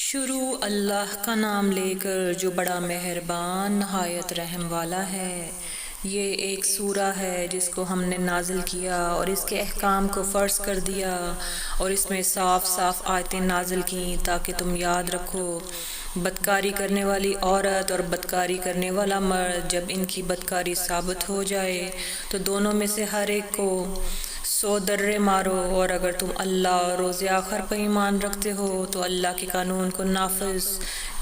شروع اللہ کا نام لے کر جو بڑا مہربان نہایت رحم والا ہے۔ یہ ایک سورہ ہے جس کو ہم نے نازل کیا اور اس کے احکام کو فرض کر دیا اور اس میں صاف صاف آیتیں نازل کیں تاکہ تم یاد رکھو۔ بدکاری کرنے والی عورت اور بدکاری کرنے والا مرد جب ان کی بدکاری ثابت ہو جائے تو دونوں میں سے ہر ایک کو 100 درے مارو، اور اگر تم اللہ اور روز آخر پر ایمان رکھتے ہو تو اللہ کے قانون کو نافذ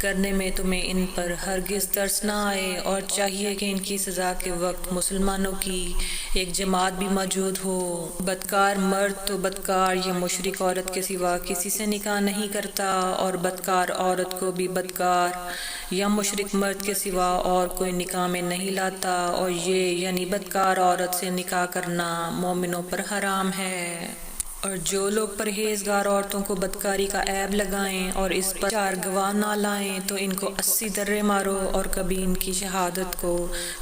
کرنے میں تمہیں ان پر ہرگز ترس نہ آئے، اور چاہیے کہ ان کی سزا کے وقت مسلمانوں کی ایک جماعت بھی موجود ہو۔ بدکار مرد تو بدکار یا مشرک عورت کے سوا کسی سے نکاح نہیں کرتا، اور بدکار عورت کو بھی بدکار یا مشرک مرد کے سوا اور کوئی نکاح میں نہیں لاتا، اور یہ یعنی بدکار عورت سے نکاح کرنا مومنوں پر حرام ہے۔ اور جو لوگ پرہیزگار عورتوں کو بدکاری کا عیب لگائیں اور اس پر 4 گواہ نہ لائیں تو ان کو 80 درے مارو، اور کبھی ان کی شہادت کو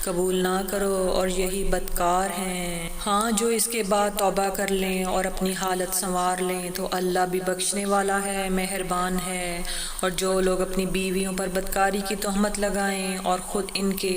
قبول نہ کرو، اور یہی بدکار ہیں۔ ہاں، جو اس کے بعد توبہ کر لیں اور اپنی حالت سنوار لیں تو اللہ بھی بخشنے والا ہے، مہربان ہے۔ اور جو لوگ اپنی بیویوں پر بدکاری کی تہمت لگائیں اور خود ان کے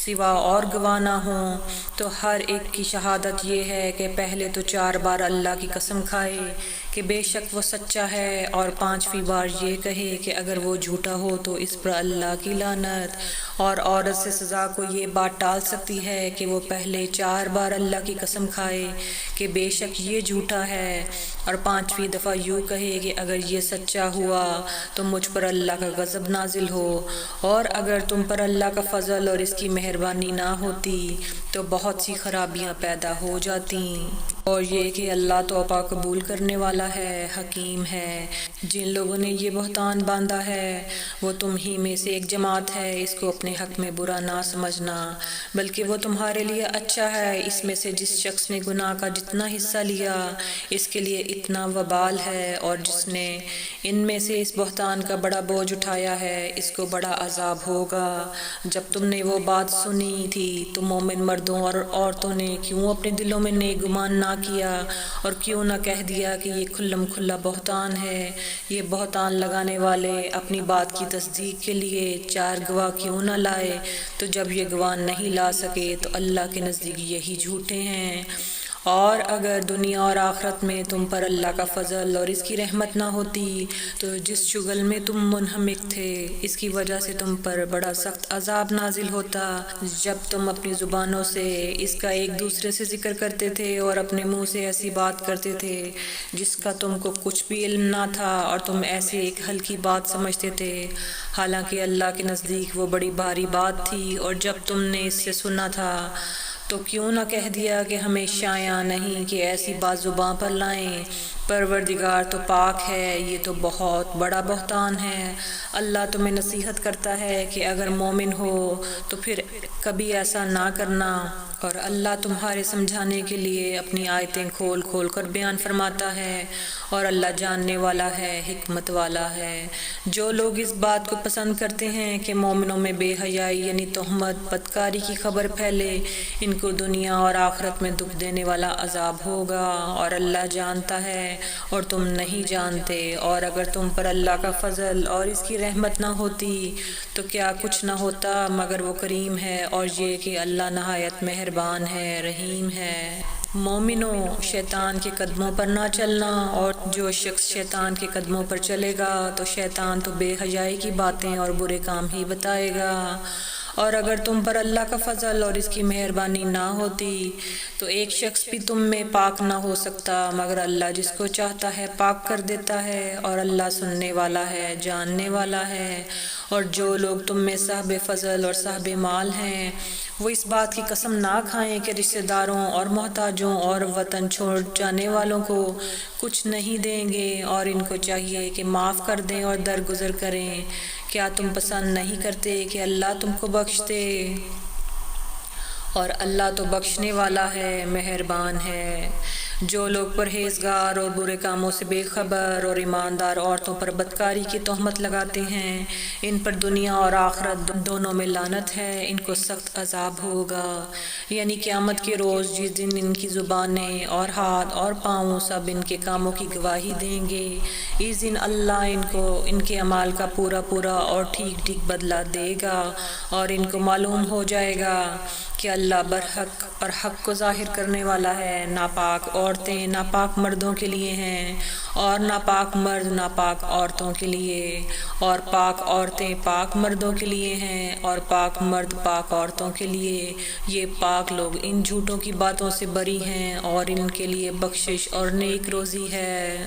سوا اور گواہ نہ ہوں تو ہر ایک کی شہادت یہ ہے کہ پہلے تو 4 بار اللہ کی قسم کھائے کہ بے شک وہ سچا ہے، اور 5ویں بار یہ کہے کہ اگر وہ جھوٹا ہو تو اس پر اللہ کی لعنت۔ اور عورت سے سزا کو یہ بات ٹال سکتی ہے کہ وہ پہلے 4 بار اللہ کی قسم کھائے کہ بے شک یہ جھوٹا ہے، اور 5ویں دفعہ یوں کہے کہ اگر یہ سچا ہوا تو مجھ پر اللہ کا غضب نازل ہو، اور اگر تم پر اللہ کا فضل اور اس کی مہربانی نہ ہوتی تو بہت سی خرابیاں پیدا ہو جاتی۔ اور یہ کہ اللہ توبہ قبول کرنے والا ہے، حکیم ہے۔ جن لوگوں نے یہ بہتان باندھا ہے وہ تم ہی میں سے ایک جماعت ہے، اس کو اپنے حق میں برا نہ سمجھنا، بلکہ وہ تمہارے لیے اچھا ہے۔ اس میں سے جس شخص نے گناہ کا جتنا حصہ لیا اس کے لیے اتنا وبال ہے، اور جس نے ان میں سے اس بہتان کا بڑا بوجھ اٹھایا ہے اس کو بڑا عذاب ہوگا۔ جب تم نے وہ بات سنی تھی تو مومن مردوں اور عورتوں نے کیوں اپنے دلوں میں نیک گمان نہ کیا، اور کیوں نہ کہہ دیا کہ یہ کھلم کھلا بہتان ہے؟ یہ بہتان لگانے والے اپنی بات کی تصدیق کے لیے 4 گواہ کیوں نہ لائے؟ تو جب یہ گواہ نہیں لا سکے تو اللہ کے نزدیک یہی جھوٹے ہیں۔ اور اگر دنیا اور آخرت میں تم پر اللہ کا فضل اور اس کی رحمت نہ ہوتی تو جس شغل میں تم منہمک تھے اس کی وجہ سے تم پر بڑا سخت عذاب نازل ہوتا، جب تم اپنی زبانوں سے اس کا ایک دوسرے سے ذکر کرتے تھے اور اپنے منہ سے ایسی بات کرتے تھے جس کا تم کو کچھ بھی علم نہ تھا، اور تم ایسے ایک ہلکی بات سمجھتے تھے، حالانکہ اللہ کے نزدیک وہ بڑی بھاری بات تھی۔ اور جب تم نے اس سے سنا تھا تو کیوں نہ کہہ دیا کہ ہمیں شایع نہیں کہ ایسی بات زباں پر لائیں؟ پروردگار تو پاک ہے، یہ تو بہت بڑا بہتان ہے۔ اللہ تمہیں نصیحت کرتا ہے کہ اگر مومن ہو تو پھر کبھی ایسا نہ کرنا، اور اللہ تمہارے سمجھانے کے لیے اپنی آیتیں کھول کھول کر بیان فرماتا ہے، اور اللہ جاننے والا ہے، حکمت والا ہے۔ جو لوگ اس بات کو پسند کرتے ہیں کہ مومنوں میں بے حیائی یعنی تہمت بدکاری کی خبر پھیلے، ان کو دنیا اور آخرت میں دکھ دینے والا عذاب ہوگا، اور اللہ جانتا ہے اور تم نہیں جانتے۔ اور اگر تم پر اللہ کا فضل اور اس کی رحمت نہ ہوتی تو کیا کچھ نہ ہوتا، مگر وہ کریم ہے، اور یہ کہ اللہ نہایت مہربان ہے، رحیم ہے۔ مومنوں، شیطان کے قدموں پر نہ چلنا، اور جو شخص شیطان کے قدموں پر چلے گا تو شیطان تو بے حیائی کی باتیں اور برے کام ہی بتائے گا۔ اور اگر تم پر اللہ کا فضل اور اس کی مہربانی نہ ہوتی تو ایک شخص بھی تم میں پاک نہ ہو سکتا، مگر اللہ جس کو چاہتا ہے پاک کر دیتا ہے، اور اللہ سننے والا ہے، جاننے والا ہے۔ اور جو لوگ تم میں صاحب فضل اور صاحب مال ہیں وہ اس بات کی قسم نہ کھائیں کہ رشتہ داروں اور محتاجوں اور وطن چھوڑ جانے والوں کو کچھ نہیں دیں گے، اور ان کو چاہیے کہ معاف کر دیں اور درگزر کریں۔ کیا تم پسند نہیں کرتے کہ اللہ تم کو بخش دے؟ اور اللہ تو بخشنے والا ہے، مہربان ہے۔ جو لوگ پرہیزگار اور برے کاموں سے بے خبر اور ایماندار عورتوں پر بدکاری کی تہمت لگاتے ہیں، ان پر دنیا اور آخرت دونوں میں لعنت ہے، ان کو سخت عذاب ہوگا۔ یعنی قیامت کے روز جس دن ان کی زبانیں اور ہاتھ اور پاؤں سب ان کے کاموں کی گواہی دیں گے، اس دن اللہ ان کو ان کے اعمال کا پورا پورا اور ٹھیک ٹھیک بدلہ دے گا، اور ان کو معلوم ہو جائے گا کہ اللہ برحق اور حق کو ظاہر کرنے والا ہے۔ ناپاک عورتیں ناپاک مردوں کے لیے ہیں، اور ناپاک مرد ناپاک عورتوں کے لیے، اور پاک عورتیں پاک مردوں کے لیے ہیں، اور پاک مرد پاک عورتوں کے لیے۔ یہ پاک لوگ ان جھوٹوں کی باتوں سے بری ہیں، اور ان کے لیے بخشش اور نیک روزی ہے۔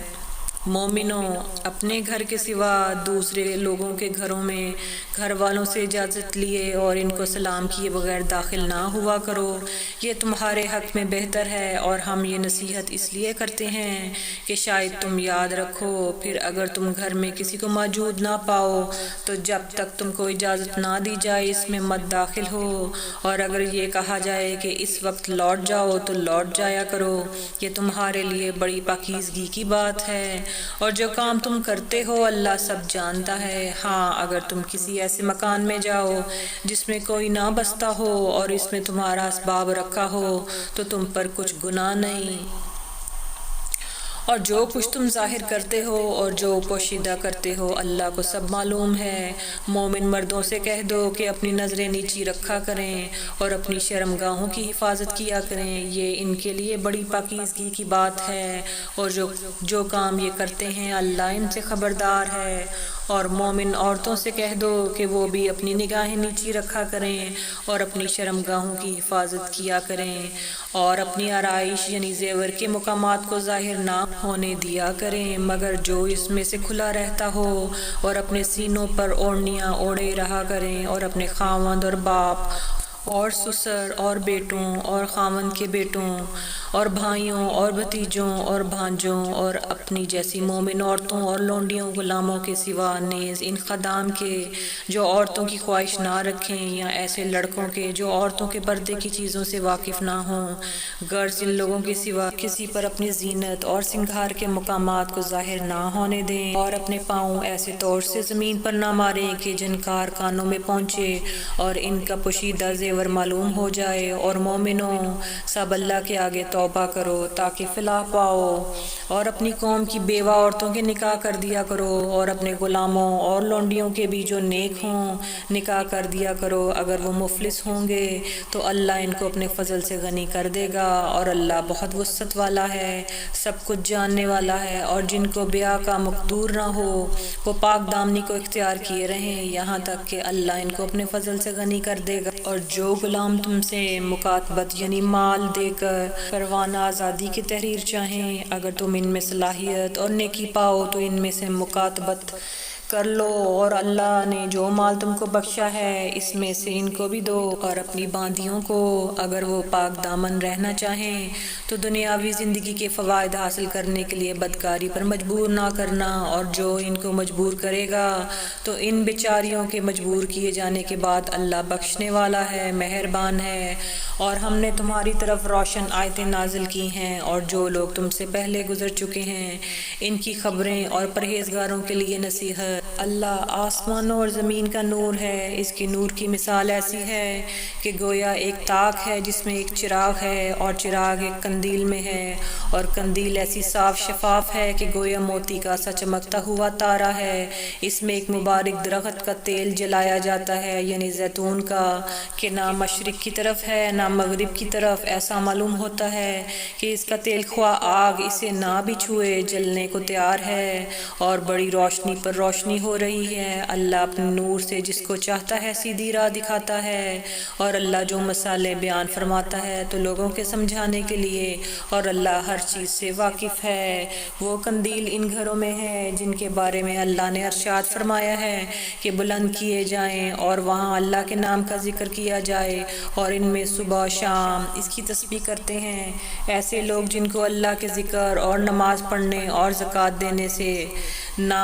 مومنوں، اپنے گھر کے سوا دوسرے لوگوں کے گھروں میں گھر والوں سے اجازت لیے اور ان کو سلام کیے بغیر داخل نہ ہوا کرو، یہ تمہارے حق میں بہتر ہے، اور ہم یہ نصیحت اس لیے کرتے ہیں کہ شاید تم یاد رکھو۔ پھر اگر تم گھر میں کسی کو موجود نہ پاؤ تو جب تک تم کو اجازت نہ دی جائے اس میں مت داخل ہو، اور اگر یہ کہا جائے کہ اس وقت لوٹ جاؤ تو لوٹ جایا کرو، یہ تمہارے لیے بڑی پاکیزگی کی بات ہے، اور جو کام تم کرتے ہو اللہ سب جانتا ہے۔ ہاں، اگر تم کسی ایسے مکان میں جاؤ جس میں کوئی نہ بستا ہو اور اس میں تمہارا اسباب رکھا ہو تو تم پر کچھ گناہ نہیں، اور جو کچھ تم ظاہر کرتے ہو اور جو پوشیدہ کرتے ہو اللہ کو سب معلوم ہے۔ مومن مردوں سے کہہ دو کہ اپنی نظریں نیچی رکھا کریں اور اپنی شرمگاہوں کی حفاظت کیا کریں، یہ ان کے لیے بڑی پاکیزگی کی بات ہے، اور جو کام یہ کرتے ہیں اللہ ان سے خبردار ہے۔ اور مومن عورتوں سے کہہ دو کہ وہ بھی اپنی نگاہیں نیچی رکھا کریں اور اپنی شرمگاہوں کی حفاظت کیا کریں، اور اپنی آرائش یعنی زیور کے مقامات کو ظاہر نہ ہونے دیا کریں مگر جو اس میں سے کھلا رہتا ہو، اور اپنے سینوں پر اوڑھنیاں اوڑھے رہا کریں، اور اپنے خاوند اور باپ اور سسر اور بیٹوں اور خاوند کے بیٹوں اور بھائیوں اور بھتیجوں اور بھانجوں اور اپنی جیسی مومن عورتوں اور لونڈیوں غلاموں کے سوا نیز ان خدام کے جو عورتوں کی خواہش نہ رکھیں، یا ایسے لڑکوں کے جو عورتوں کے پردے کی چیزوں سے واقف نہ ہوں، غرض ان لوگوں کے سوا کسی پر اپنی زینت اور سنگھار کے مقامات کو ظاہر نہ ہونے دیں، اور اپنے پاؤں ایسے طور سے زمین پر نہ ماریں کہ جنکار کانوں میں پہنچے اور ان کا پوشیدہ زیور معلوم ہو جائے۔ اور مومنوں، سب اللہ کے آگے توبہ کرو تاکہ فلاح پاؤ، اور اپنی قوم کی بیوہ عورتوں کے نکاح کر دیا کرو، اور اپنے غلاموں اور لونڈیوں کے بھی جو نیک ہوں نکاح کر دیا کرو۔ اگر وہ مفلس ہوں گے تو اللہ ان کو اپنے فضل سے غنی کر دے گا، اور اللہ بہت وسعت والا ہے، سب کچھ جاننے والا ہے۔ اور جن کو بیاہ کا مقدور نہ ہو وہ پاک دامنی کو اختیار کیے رہیں یہاں تک کہ اللہ ان کو اپنے فضل سے غنی کر دے گا۔ اور جو غلام تم سے مکاتبت یعنی مال دے کر پروانہ آزادی کی تحریر چاہیں، اگر تم ان میں صلاحیت اور نیکی پاؤ تو ان میں سے مکاتبت کر لو، اور اللہ نے جو مال تم کو بخشا ہے اس میں سے ان کو بھی دو۔ اور اپنی باندیوں کو اگر وہ پاک دامن رہنا چاہیں تو دنیاوی زندگی کے فوائد حاصل کرنے کے لیے بدکاری پر مجبور نہ کرنا، اور جو ان کو مجبور کرے گا تو ان بیچاریوں کے مجبور کیے جانے کے بعد اللہ بخشنے والا ہے، مہربان ہے۔ اور ہم نے تمہاری طرف روشن آیتیں نازل کی ہیں، اور جو لوگ تم سے پہلے گزر چکے ہیں ان کی خبریں اور پرہیزگاروں کے لیے نصیحت۔ اللہ آسمانوں اور زمین کا نور ہے، اس کی نور کی مثال ایسی ہے کہ گویا ایک تاک ہے جس میں ایک چراغ ہے، اور چراغ ایک قندیل میں ہے، اور قندیل ایسی صاف شفاف ہے کہ گویا موتی کا سا چمکتا ہوا تارا ہے۔ اس میں ایک مبارک درخت کا تیل جلایا جاتا ہے یعنی زیتون کا، کہ نہ مشرق کی طرف ہے نہ مغرب کی طرف، ایسا معلوم ہوتا ہے کہ اس کا تیل خواہ آگ اسے نہ بھی چھوئے جلنے کو تیار ہے، اور بڑی روشنی پر روشنی ہو رہی ہے۔ اللہ اپنے نور سے جس کو چاہتا ہے سیدھی راہ دکھاتا ہے، اور اللہ جو مثالیں بیان فرماتا ہے تو لوگوں کے سمجھانے کے لیے، اور اللہ ہر چیز سے واقف ہے۔ وہ قندیل ان گھروں میں ہے جن کے بارے میں اللہ نے ارشاد فرمایا ہے کہ بلند کیے جائیں اور وہاں اللہ کے نام کا ذکر کیا جائے، اور ان میں صبح شام اس کی تسبیح کرتے ہیں۔ ایسے لوگ جن کو اللہ کے ذکر اور نماز پڑھنے اور زکوٰۃ دینے سے نہ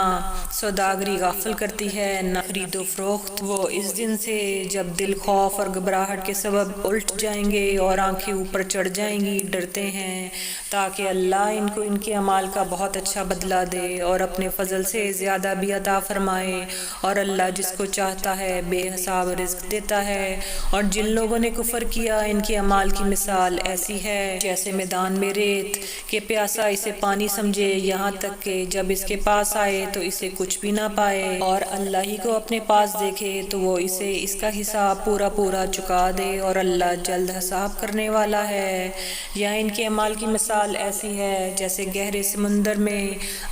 سوداگری غافل کرتی ہے، نہ خرید و فروخت۔ وہ اس دن سے جب دل خوف اور گھبراہٹ کے سبب الٹ جائیں گے اور آنکھیں اوپر چڑھ جائیں گی، ڈرتے ہیں تاکہ اللہ ان کو ان کے اعمال کا بہت اچھا بدلہ دے اور اپنے فضل سے زیادہ بھی عطا فرمائے، اور اللہ جس کو چاہتا ہے بے حساب رزق دیتا ہے۔ اور جن لوگوں نے کفر کیا، ان کے اعمال کی مثال ایسی ہے جیسے میدان میں ریت کہ پیاسا اسے پانی سمجھے، یہاں تک کہ جب اس کے پاس آئے تو اسے کچھ بھی نہ پائے، اور اللہ ہی کو اپنے پاس دیکھے تو وہ اسے اس کا حساب پورا پورا چکا دے، اور اللہ جلد حساب کرنے والا ہے۔ یا ان کے اعمال کی مثال ایسی ہے جیسے گہرے سمندر میں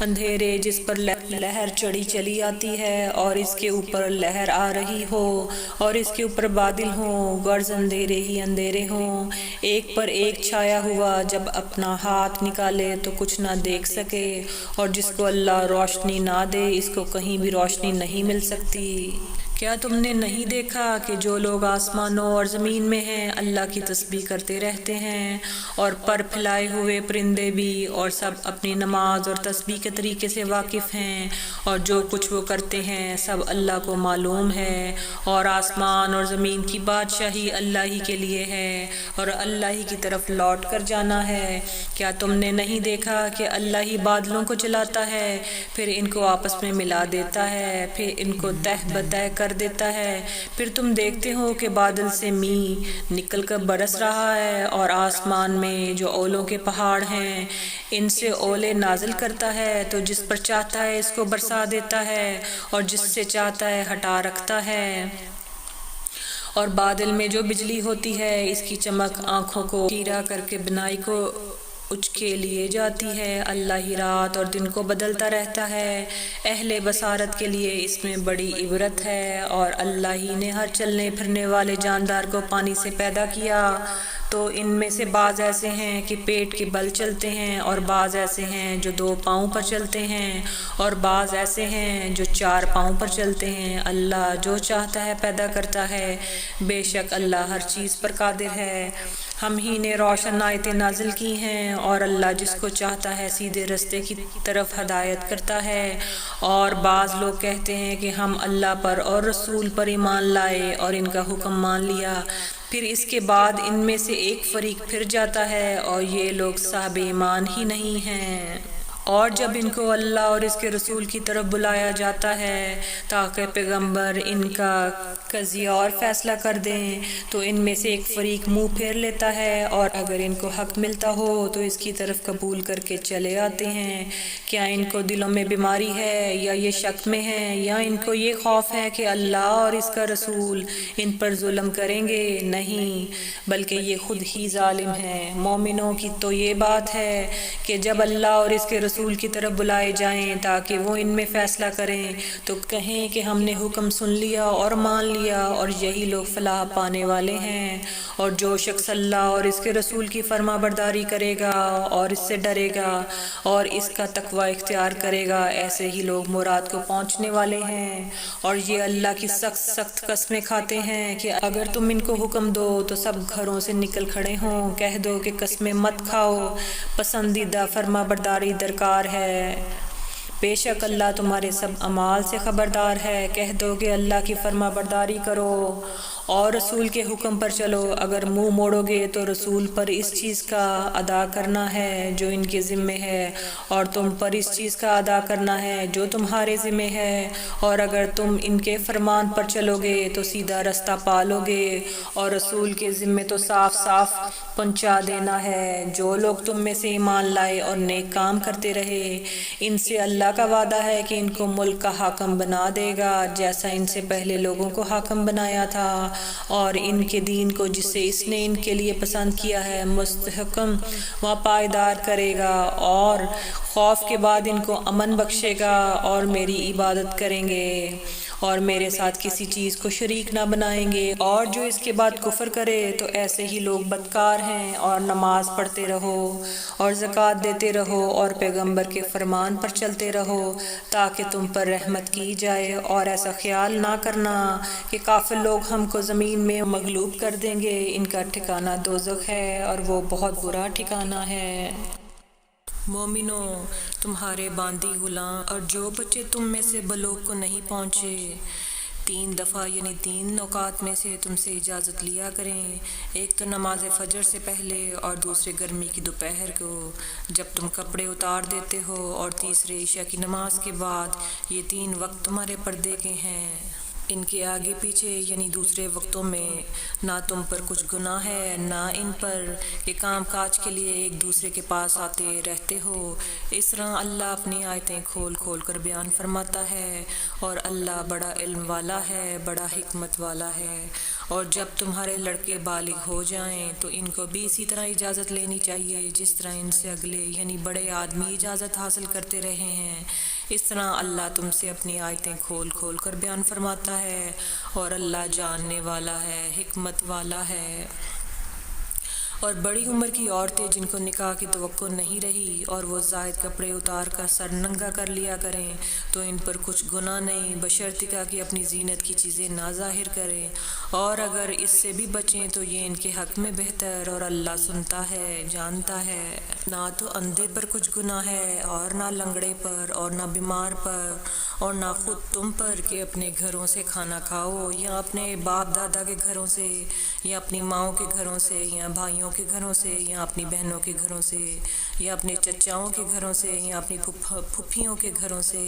اندھیرے جس پر لہر چڑھی چلی آتی ہے اور اس کے اوپر لہر آ رہی ہو اور اس کے اوپر بادل ہوں، غرض اندھیرے ہی اندھیرے ہوں، ایک پر ایک چھایا ہوا، جب اپنا ہاتھ نکالے تو کچھ نہ دیکھ سکے، اور جس کو اللہ روشنی نہ دے اس کو کہیں بھی روشنی نہیں مل سکتی۔ کیا تم نے نہیں دیکھا کہ جو لوگ آسمانوں اور زمین میں ہیں اللہ کی تسبیح کرتے رہتے ہیں، اور پر پھیلائے ہوئے پرندے بھی، اور سب اپنی نماز اور تسبیح کے طریقے سے واقف ہیں، اور جو کچھ وہ کرتے ہیں سب اللہ کو معلوم ہے، اور آسمان اور زمین کی بادشاہی اللہ ہی کے لیے ہے، اور اللہ ہی کی طرف لوٹ کر جانا ہے۔ کیا تم نے نہیں دیکھا کہ اللہ ہی بادلوں کو چلاتا ہے، پھر ان کو آپس میں ملا دیتا ہے، پھر ان کو تہ بتہ کر دیتا ہے، پھر تم دیکھتے ہو کہ بادل سے میਂہ نکل کر برس رہا ہے، اور آسمان میں جو اولوں کے پہاڑ ہیں ان سے اولے نازل کرتا ہے، تو جس پر چاہتا ہے اس کو برسا دیتا ہے اور جس سے چاہتا ہے ہٹا رکھتا ہے۔ اور بادل میں جو بجلی ہوتی ہے اس کی چمک آنکھوں کو خیرہ کر کے بینائی کو اچکے لیے جاتی ہے۔ اللہ ہی رات اور دن کو بدلتا رہتا ہے، اہل بصارت کے لیے اس میں بڑی عبرت ہے۔ اور اللہ ہی نے ہر چلنے پھرنے والے جاندار کو پانی سے پیدا کیا، تو ان میں سے بعض ایسے ہیں کہ پیٹ کے بل چلتے ہیں، اور بعض ایسے ہیں جو 2 پاؤں پر چلتے ہیں، اور بعض ایسے ہیں جو 4 پاؤں پر چلتے ہیں۔ اللہ جو چاہتا ہے پیدا کرتا ہے، بے شک اللہ ہر چیز پر قادر ہے۔ ہم ہی نے روشن آیتیں نازل کی ہیں، اور اللہ جس کو چاہتا ہے سیدھے رستے کی طرف ہدایت کرتا ہے۔ اور بعض لوگ کہتے ہیں کہ ہم اللہ پر اور رسول پر ایمان لائے اور ان کا حکم مان لیا، پھر اس کے بعد ان میں سے ایک فریق پھر جاتا ہے، اور یہ لوگ صاحب ایمان ہی نہیں ہیں۔ اور جب ان کو اللہ اور اس کے رسول کی طرف بلایا جاتا ہے تاکہ پیغمبر ان کا قضیہ اور فیصلہ کر دیں، تو ان میں سے ایک فریق منہ پھیر لیتا ہے، اور اگر ان کو حق ملتا ہو تو اس کی طرف قبول کر کے چلے آتے ہیں۔ کیا ان کو دلوں میں بیماری ہے یا یہ شک میں ہیں، یا ان کو یہ خوف ہے کہ اللہ اور اس کا رسول ان پر ظلم کریں گے؟ نہیں، بلکہ یہ خود ہی ظالم ہیں۔ مومنوں کی تو یہ بات ہے کہ جب اللہ اور اس کے رسول کی طرف بلائے جائیں تاکہ وہ ان میں فیصلہ کریں تو کہیں کہ ہم نے حکم سن لیا اور مان لیا، اور یہی لوگ فلاح پانے والے ہیں۔ اور جو شخص اللہ اور اس کے رسول کی فرما برداری کرے گا اور اس سے ڈرے گا اور اس کا تقوی اختیار کرے گا، ایسے ہی لوگ مراد کو پہنچنے والے ہیں۔ اور یہ اللہ کی سخت سخت قسمیں کھاتے ہیں کہ اگر تم ان کو حکم دو تو سب گھروں سے نکل کھڑے ہوں۔ کہہ دو کہ قسمیں مت کھاؤ، پسندیدہ فرما برداری درکار ہے، بے شک اللہ تمہارے سب اعمال سے خبردار ہے۔ کہہ دو کہ اللہ کی فرما برداری کرو اور رسول کے حکم پر چلو، اگر منہ موڑو گے تو رسول پر اس چیز کا ادا کرنا ہے جو ان کے ذمے ہے، اور تم پر اس چیز کا ادا کرنا ہے جو تمہارے ذمے ہے، اور اگر تم ان کے فرمان پر چلو گے تو سیدھا رستہ پالو گے، اور رسول کے ذمے تو صاف صاف پہنچا دینا ہے۔ جو لوگ تم میں سے ایمان لائے اور نیک کام کرتے رہے، ان سے اللہ کا وعدہ ہے کہ ان کو ملک کا حاکم بنا دے گا جیسا ان سے پہلے لوگوں کو حاکم بنایا تھا، اور ان کے دین کو جسے اس نے ان کے لیے پسند کیا ہے مستحکم و پائیدار کرے گا، اور خوف کے بعد ان کو امن بخشے گا، اور میری عبادت کریں گے اور میرے ساتھ کسی چیز کو شریک نہ بنائیں گے۔ اور جو اس کے بعد کفر کرے تو ایسے ہی لوگ بدکار ہیں۔ اور نماز پڑھتے رہو اور زکوٰۃ دیتے رہو اور پیغمبر کے فرمان پر چلتے رہو تاکہ تم پر رحمت کی جائے، اور ایسا خیال نہ کرنا کہ کافر لوگ ہم کو زمین میں مغلوب کر دیں گے۔ ان کا ٹھکانہ دوزخ ہے اور وہ بہت برا ٹھکانہ ہے۔ مومنو، تمہارے باندی غلام اور جو بچے تم میں سے بلوغ کو نہیں پہنچے 3 دفعہ یعنی 3 اوقات میں سے تم سے اجازت لیا کریں، ایک تو نماز فجر سے پہلے اور دوسرے گرمی کی دوپہر کو جب تم کپڑے اتار دیتے ہو، اور تیسرے عشاء کی نماز کے بعد۔ یہ 3 وقت تمہارے پردے کے ہیں، ان کے آگے پیچھے یعنی دوسرے وقتوں میں نہ تم پر کچھ گناہ ہے نہ ان پر کہ کام کاج کے لیے ایک دوسرے کے پاس آتے رہتے ہو۔ اس طرح اللہ اپنی آیتیں کھول کھول کر بیان فرماتا ہے، اور اللہ بڑا علم والا ہے، بڑا حکمت والا ہے۔ اور جب تمہارے لڑکے بالغ ہو جائیں تو ان کو بھی اسی طرح اجازت لینی چاہیے جس طرح ان سے اگلے یعنی بڑے آدمی اجازت حاصل کرتے رہے ہیں۔ اس طرح اللہ تم سے اپنی آیتیں کھول کھول کر بیان فرماتا ہے، اور اللہ جاننے والا ہے، حکمت والا ہے۔ اور بڑی عمر کی عورتیں جن کو نکاح کی توقع نہیں رہی اور وہ زائد کپڑے اتار کر سر ننگا کر لیا کریں تو ان پر کچھ گناہ نہیں، بشرطیکہ کہ اپنی زینت کی چیزیں نہ ظاہر کریں، اور اگر اس سے بھی بچیں تو یہ ان کے حق میں بہتر، اور اللہ سنتا ہے، جانتا ہے۔ نہ تو اندھے پر کچھ گناہ ہے اور نہ لنگڑے پر اور نہ بیمار پر اور نہ خود تم پر کہ اپنے گھروں سے کھانا کھاؤ، یا اپنے باپ دادا کے گھروں سے، یا اپنی ماؤں کے گھروں سے، یا بھائیوں کے گھروں سے، یا اپنی بہنوں کے گھروں سے، یا اپنے چچاؤں کے گھروں سے، یا اپنی پھپھیوں کے گھروں سے،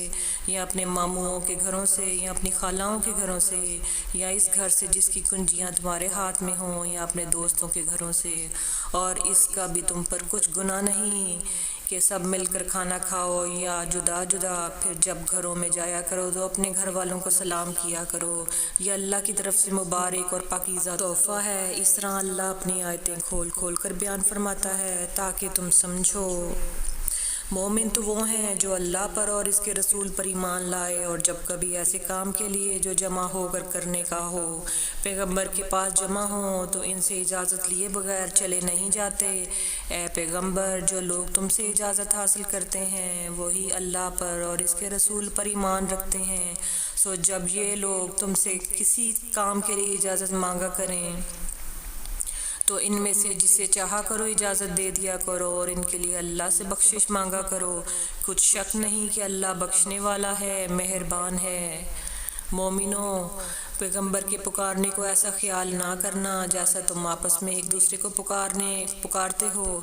یا اپنے ماموؤں کے گھروں سے، یا اپنی خالاؤں کے گھروں سے، یا اس گھر سے جس کی کنجیاں تمہارے ہاتھ میں ہوں، یا اپنے دوستوں کے گھروں سے۔ اور اس کا بھی تم پر کچھ گناہ نہیں کہ سب مل کر کھانا کھاؤ یا جدا جدا۔ پھر جب گھروں میں جایا کرو تو اپنے گھر والوں کو سلام کیا کرو، یہ اللہ کی طرف سے مبارک اور پاکیزہ تحفہ ہے۔ اس طرح اللہ اپنی آیتیں کھول کھول کر بیان فرماتا ہے تاکہ تم سمجھو۔ مومن تو وہ ہیں جو اللہ پر اور اس کے رسول پر ایمان لائے، اور جب کبھی ایسے کام کے لیے جو جمع ہو کر کرنے کا ہو پیغمبر کے پاس جمع ہوں تو ان سے اجازت لیے بغیر چلے نہیں جاتے۔ اے پیغمبر، جو لوگ تم سے اجازت حاصل کرتے ہیں وہی اللہ پر اور اس کے رسول پر ایمان رکھتے ہیں، سو جب یہ لوگ تم سے کسی کام کے لیے اجازت مانگا کریں تو ان میں سے جسے چاہا کرو اجازت دے دیا کرو، اور ان کے لیے اللہ سے بخشش مانگا کرو، کچھ شک نہیں کہ اللہ بخشنے والا ہے، مہربان ہے۔ مومنو، پیغمبر کے پکارنے کو ایسا خیال نہ کرنا جیسا تم آپس میں ایک دوسرے کو پکارتے ہو،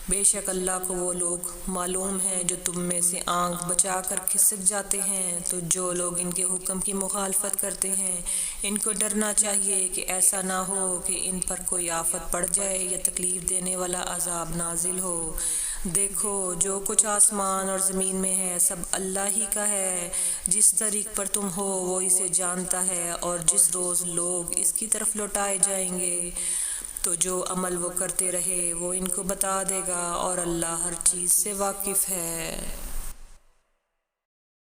بے شک اللہ کو وہ لوگ معلوم ہیں جو تم میں سے آنکھ بچا کر کھسک جاتے ہیں۔ تو جو لوگ ان کے حکم کی مخالفت کرتے ہیں ان کو ڈرنا چاہیے کہ ایسا نہ ہو کہ ان پر کوئی آفت پڑ جائے یا تکلیف دینے والا عذاب نازل ہو۔ دیکھو، جو کچھ آسمان اور زمین میں ہے سب اللہ ہی کا ہے، جس طریق پر تم ہو وہ اسے جانتا ہے، اور جس روز لوگ اس کی طرف لوٹائے جائیں گے تو جو عمل وہ کرتے رہے وہ ان کو بتا دے گا، اور اللہ ہر چیز سے واقف ہے۔